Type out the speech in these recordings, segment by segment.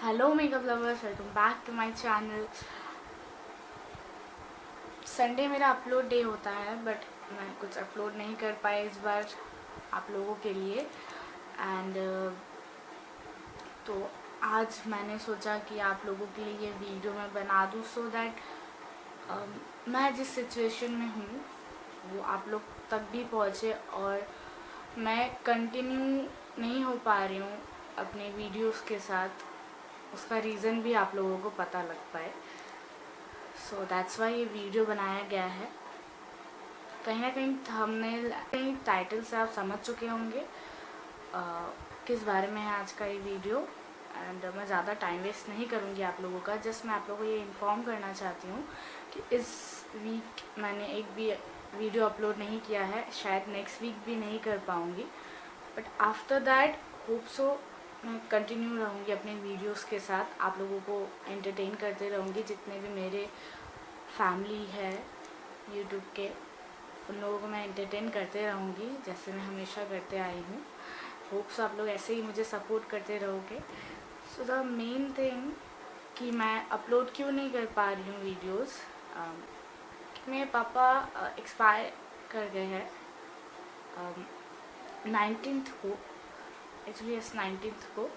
Hello makeup lovers, welcome back to my channel. Sunday मेरा upload day होता है but मैं कुछ अपलोड नहीं कर पाई इस बार आप लोगों के लिए। एंड तो आज मैंने सोचा कि आप लोगों के लिए ये वीडियो मैं बना दूँ सो दैट मैं जिस सिचुएशन में हूँ वो आप लोग तक भी पहुँचे और मैं कंटिन्यू नहीं हो पा रही हूँ अपने वीडियोस के साथ, उसका रीज़न भी आप लोगों को पता लग पाए। सो दैट्स वाई ये वीडियो बनाया गया है। कहीं ना कहीं थंबनेल कहीं टाइटल से आप समझ चुके होंगे किस बारे में है आज का ये वीडियो। एंड मैं ज़्यादा टाइम वेस्ट नहीं करूँगी आप लोगों का। जस्ट मैं आप लोगों को ये इन्फॉर्म करना चाहती हूँ कि इस वीक मैंने एक भी वीडियो अपलोड नहीं किया है, शायद नेक्स्ट वीक भी नहीं कर पाऊँगी, but after that hope so मैं कंटिन्यू रहूँगी अपने वीडियोस के साथ, आप लोगों को एंटरटेन करते रहूँगी। जितने भी मेरे फैमिली है यूट्यूब के उन लोगों को मैं एंटरटेन करते रहूँगी जैसे मैं हमेशा करते आई हूँ। होप सो आप लोग ऐसे ही मुझे सपोर्ट करते रहोगे। सो द मेन थिंग कि मैं अपलोड क्यों नहीं कर पा रही हूँ वीडियोस, मेरे पापा एक्सपायर कर गए हैं 19th को, एक्चुअली यस 19th को।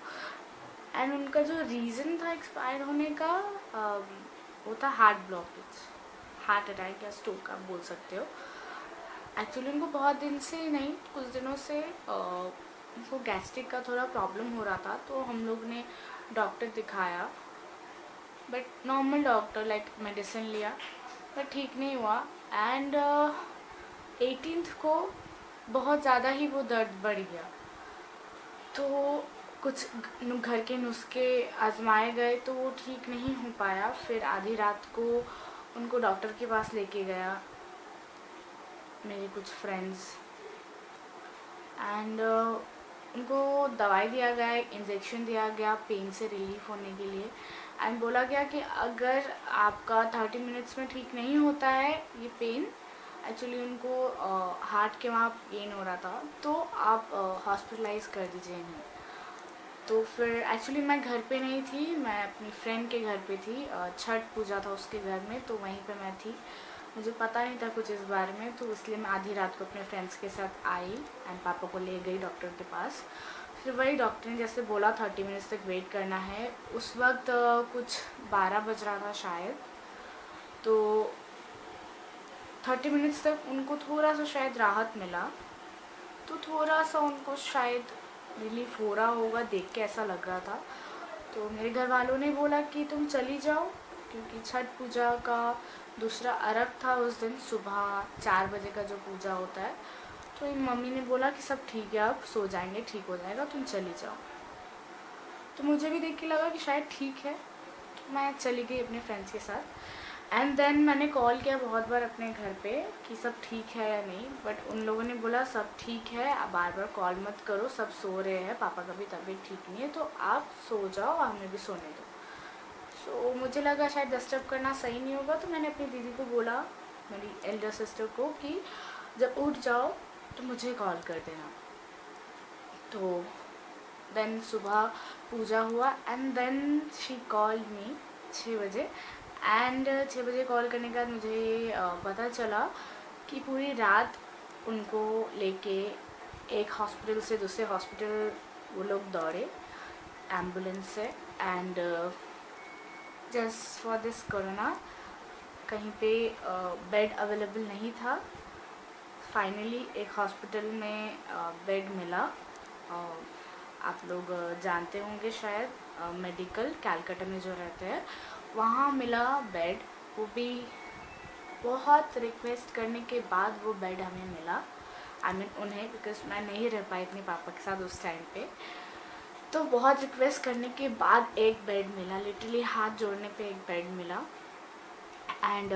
एंड उनका जो रीज़न था एक्सपायर होने का वो था हार्ट ब्लॉकेज, हार्ट अटैक या स्ट्रोक आप बोल सकते हो। एक्चुअली उनको बहुत दिन से नहीं, कुछ दिनों से उनको गैस्ट्रिक का थोड़ा प्रॉब्लम हो रहा था, तो हम लोग ने डॉक्टर दिखाया but normal doctor like medicine लिया बट ठीक नहीं हुआ। एंड 18th को बहुत ज़्यादा ही वो दर्द बढ़ गया, तो कुछ घर के नुस्खे आजमाए गए तो वो ठीक नहीं हो पाया। फिर आधी रात को उनको डॉक्टर के पास लेके गया मेरे कुछ फ्रेंड्स। एंड उनको दवाई दिया गया, इंजेक्शन दिया गया पेन से रिलीफ होने के लिए। एंड बोला गया कि अगर आपका 30 मिनट्स में ठीक नहीं होता है ये पेन, एक्चुअली उनको हार्ट के वहाँ पेन हो रहा था, तो आप हॉस्पिटलाइज कर दीजिए इन्हें। तो फिर एक्चुअली मैं घर पे नहीं थी, मैं अपनी फ्रेंड के घर पे थी, छठ पूजा था उसके घर में, तो वहीं पे मैं थी। मुझे पता नहीं था कुछ इस बारे में, तो इसलिए मैं आधी रात को अपने फ्रेंड्स के साथ आई एंड पापा को ले गई डॉक्टर के पास। फिर वही डॉक्टर ने जैसे बोला 30 मिनट्स तक वेट करना है। उस वक्त कुछ 12 बज रहा था शायद, तो 30 मिनट्स तक उनको थोड़ा सा शायद राहत मिला, तो थोड़ा सा उनको शायद रिलीफ हो रहा होगा, देख के ऐसा लग रहा था। तो मेरे घर वालों ने बोला कि तुम चली जाओ, क्योंकि छठ पूजा का दूसरा अर्घ था उस दिन, सुबह 4 बजे का जो पूजा होता है। तो इन मम्मी ने बोला कि सब ठीक है, अब सो जाएंगे, ठीक हो जाएगा, तुम चली जाओ। तो मुझे भी देख के लगा कि शायद ठीक है, तो मैं चली गई अपने फ्रेंड्स के साथ। एंड देन मैंने कॉल किया बहुत बार अपने घर पे कि सब ठीक है या नहीं, बट उन लोगों ने बोला सब ठीक है, आप बार बार कॉल मत करो, सब सो रहे हैं, पापा का भी तबीयत ठीक नहीं है, तो आप सो जाओ, हमें भी सोने दो। सो मुझे लगा शायद डिस्टर्ब करना सही नहीं होगा, तो मैंने अपनी दीदी को बोला, मेरी एल्डर सिस्टर को, कि जब उठ जाओ तो मुझे कॉल कर देना। तो देन सुबह पूजा हुआ and then she called me 6 बजे। एंड 6 बजे कॉल करने के बाद मुझे पता चला कि पूरी रात उनको लेके एक हॉस्पिटल से दूसरे हॉस्पिटल वो लोग दौड़े एम्बुलेंस से। And just for this corona कहीं पे बेड अवेलेबल नहीं था। फाइनली एक हॉस्पिटल में बेड मिला। आप लोग जानते होंगे शायद, मेडिकल कैलकाटा में जो रहते हैं वहाँ मिला बेड। वो भी बहुत रिक्वेस्ट करने के बाद वो बेड हमें मिला, आई मीन उन्हें, बिकॉज मैं नहीं रह पाई अपने पापा के साथ उस टाइम पे। तो बहुत रिक्वेस्ट करने के बाद एक बेड मिला, लिटरली हाथ जोड़ने पे एक बेड मिला। एंड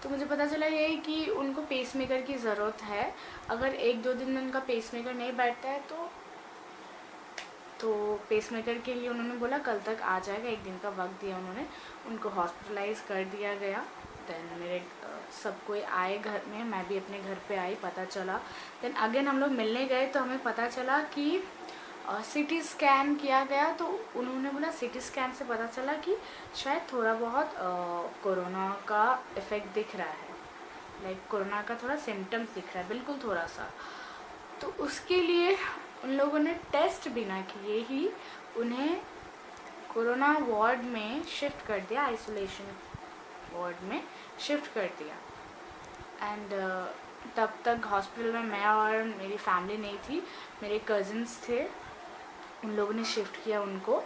तो मुझे पता चला ये कि उनको पेसमेकर की ज़रूरत है। अगर 1-2 दिन में उनका पेसमेकर नहीं बैठता है तो पेसमेकर के लिए उन्होंने बोला कल तक आ जाएगा, एक दिन का वक्त दिया उन्होंने, उनको हॉस्पिटलाइज कर दिया गया। देन मेरे सब कोई आए घर में, मैं भी अपने घर पे आई, पता चला। देन अगेन हम लोग मिलने गए तो हमें पता चला कि सीटी स्कैन किया गया तो उन्होंने बोला सीटी स्कैन से पता चला कि शायद थोड़ा बहुत कोरोना का इफ़ेक्ट दिख रहा है, लाइक कोरोना का थोड़ा सिम्टम्स दिख रहा है, बिल्कुल थोड़ा सा। तो उसके लिए उन लोगों ने टेस्ट बिना किए ही उन्हें कोरोना वार्ड में शिफ्ट कर दिया, आइसोलेशन वार्ड में शिफ्ट कर दिया। एंड तब तक हॉस्पिटल में मैं और मेरी फैमिली नहीं थी, मेरे कज़न्स थे, उन लोगों ने शिफ्ट किया उनको।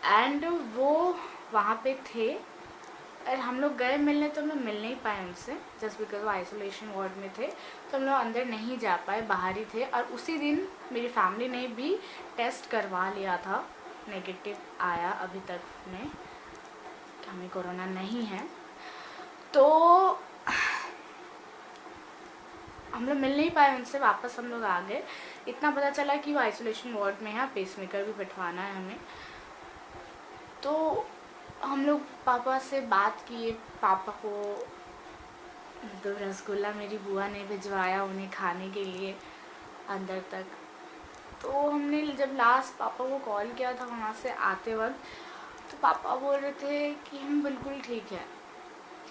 एंड वो वहाँ पे थे और हम लोग गए मिलने तो हम लोग मिल नहीं पाए उनसे, जस्ट बिकॉज वो आइसोलेशन वार्ड में थे, तो हम लोग अंदर नहीं जा पाए, बाहर ही थे। और उसी दिन मेरी फैमिली ने भी टेस्ट करवा लिया था, नेगेटिव आया अभी तक में कि हमें कोरोना नहीं है। तो हम लोग मिल नहीं पाए उनसे, वापस हम लोग आ गए। इतना पता चला कि वो आइसोलेशन वार्ड में है, पेसमेकर भी बिठवाना है हमें। तो हम लोग पापा से बात किए, पापा को तो रसगुल्ला मेरी बुआ ने भिजवाया उन्हें खाने के लिए अंदर तक। तो हमने जब लास्ट पापा को कॉल किया था वहाँ से आते वक्त, तो पापा बोल रहे थे कि हम बिल्कुल ठीक है,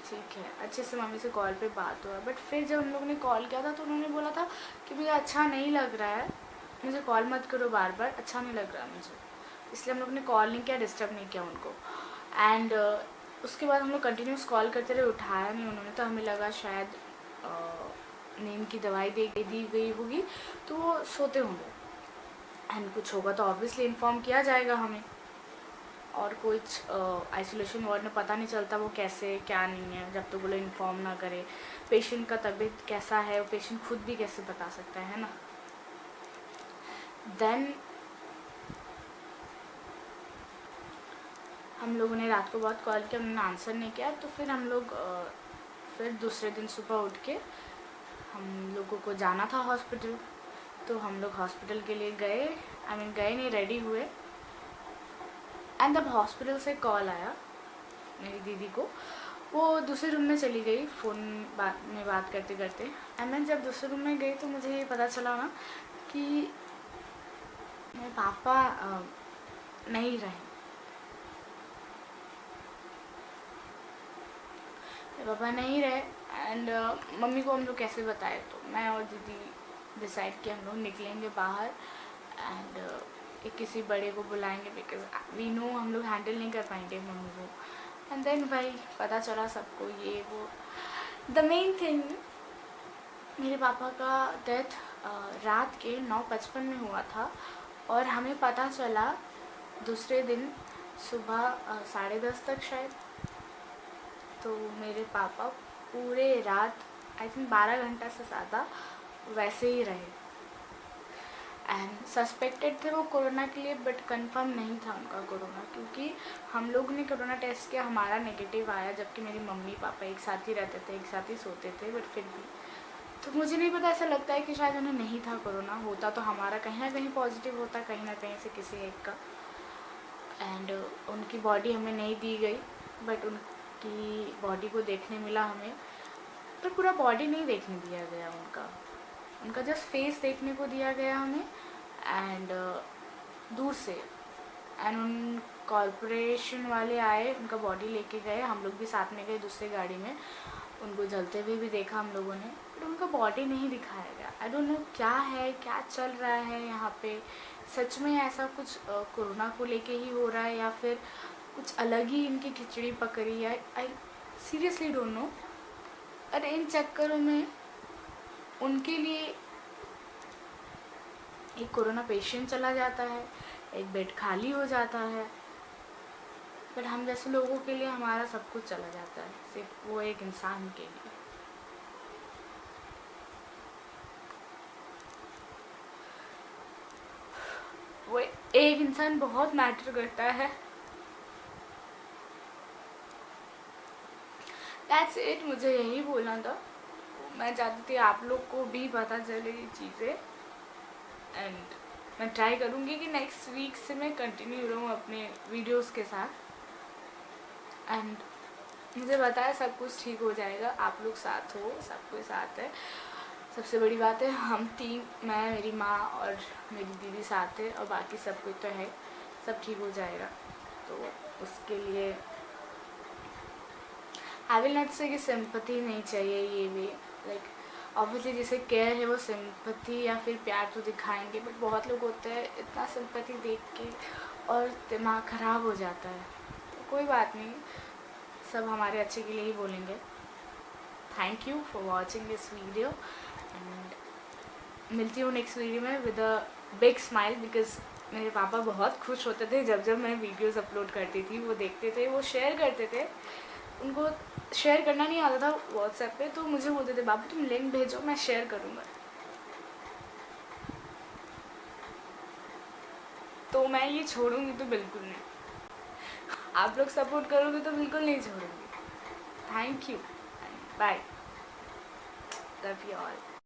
ठीक है, अच्छे से मम्मी से कॉल पे बात हुआ। बट फिर जब हम लोग ने कॉल किया था तो उन्होंने बोला था कि मुझे अच्छा नहीं लग रहा है, मुझे कॉल मत करो बार बार, अच्छा नहीं लग रहा है मुझे। इसलिए हम लोग ने कॉल नहीं किया, डिस्टर्ब नहीं किया उनको। एंड उसके बाद हम लोग कंटिन्यूस कॉल करते रहे, उठाया नहीं उन्होंने, तो हमें लगा शायद नींद की दवाई दी गई होगी तो वो सोते होंगे। एंड कुछ होगा तो ऑब्वियसली इन्फॉर्म किया जाएगा हमें। और कुछ आइसोलेशन वार्ड में पता नहीं चलता वो कैसे क्या नहीं है जब तक वो लोग इन्फॉर्म ना करे। पेशेंट का तबीयत कैसा है वो पेशेंट खुद भी कैसे बता सकता है ना। देन हम लोगों ने रात को बहुत कॉल किया, उन्होंने आंसर नहीं किया। तो फिर हम लोग फिर दूसरे दिन सुबह उठ के हम लोगों को जाना था हॉस्पिटल, तो हम लोग हॉस्पिटल के लिए गए। गए नहीं, रेडी हुए। एंड तब हॉस्पिटल से कॉल आया मेरी दीदी को, वो दूसरे रूम में चली गई फ़ोन में बात करते करते। एंड मैं जब दूसरे रूम में गई तो मुझे ये पता चला ना कि मेरे पापा नहीं रहे। मेरे पापा नहीं रहे। एंड मम्मी को हम लोग कैसे बताए, तो मैं और दीदी डिसाइड किया हम लोग निकलेंगे बाहर एंड किसी बड़े को बुलाएंगे, बिकॉज वी नो हम लोग हैंडल नहीं कर पाएंगे मम्मी को। एंड देन भाई पता चला सबको ये वो। द मेन थिंग, मेरे पापा का डेथ रात के 9:55 में हुआ था और हमें पता चला दूसरे दिन सुबह 10:30 तक शायद। तो मेरे पापा पूरे रात आई थिंक 12 घंटा से ज़्यादा वैसे ही रहे। एंड सस्पेक्टेड थे वो कोरोना के लिए, बट कंफर्म नहीं था उनका कोरोना, क्योंकि हम लोग ने कोरोना टेस्ट किया, हमारा नेगेटिव आया, जबकि मेरी मम्मी पापा एक साथ ही रहते थे, एक साथ ही सोते थे। बट फिर भी तो मुझे नहीं पता, ऐसा लगता है कि शायद उन्हें नहीं था कोरोना, होता तो हमारा कहीं ना कहीं पॉजिटिव होता, कहीं ना कहीं से किसी एक का। एंड उनकी बॉडी हमें नहीं दी गई, बट उनकी बॉडी को देखने मिला हमें, पर पूरा बॉडी नहीं देखने दिया गया उनका जस्ट फेस देखने को दिया गया हमें। एंड दूर से। एंड उन कॉरपोरेशन वाले आए, उनका बॉडी लेके गए, हम लोग भी साथ में गए दूसरी गाड़ी में, उनको जलते हुए भी देखा हम लोगों ने, बट उनका बॉडी नहीं दिखाया गया। आई डोंट नो क्या है, क्या चल रहा है यहाँ पे, सच में ऐसा कुछ कोरोना को लेके ही हो रहा है या फिर कुछ अलग ही इनकी खिचड़ी पकड़ी है। I seriously don't know. अरे इन चक्करों में उनके लिए एक कोरोना पेशेंट चला जाता है, एक बेड खाली हो जाता है, बट हम जैसे लोगों के लिए हमारा सब कुछ चला जाता है, सिर्फ वो एक इंसान के लिए। वो एक इंसान बहुत मैटर करता है। दैट्स इट, मुझे यही बोलना था। मैं चाहती थी आप लोग को भी पता चले ये चीज़ें। एंड मैं ट्राई करूँगी कि नेक्स्ट वीक से मैं कंटिन्यू रहूँ अपने वीडियोस के साथ। एंड मुझे बताया सब कुछ ठीक हो जाएगा, आप लोग साथ हो, सब कोई साथ है, सबसे बड़ी बात है हम तीन, मैं, मेरी माँ और मेरी दीदी साथ है, और बाकी सब कुछ तो है, सब ठीक हो जाएगा। तो उसके लिए आई विल नॉट से कि सिंपैथी नहीं चाहिए, ये भी लाइक ऑब्वियसली जैसे केयर है वो सिंपैथी या फिर प्यार तो दिखाएंगे, बट बहुत लोग होते हैं इतना सिंपैथी देख के और दिमाग ख़राब हो जाता है। तो कोई बात नहीं, सब हमारे अच्छे के लिए ही बोलेंगे। Thank you for watching this video and मिलती हूँ नेक्स्ट वीडियो में with a big smile, because मेरे पापा बहुत खुश होते थे जब मैं वीडियोस अपलोड करती थी, वो देखते थे, वो शेयर करते थे। उनको शेयर करना नहीं आता था व्हाट्सएप पे, तो मुझे बोलते थे बाबू तुम लिंक भेजो मैं शेयर करूँगा। तो मैं ये छोड़ूंगी तो बिल्कुल नहीं, आप लोग सपोर्ट करोगे तो बिल्कुल नहीं छोड़ूंगी। Thank you, bye, love you all.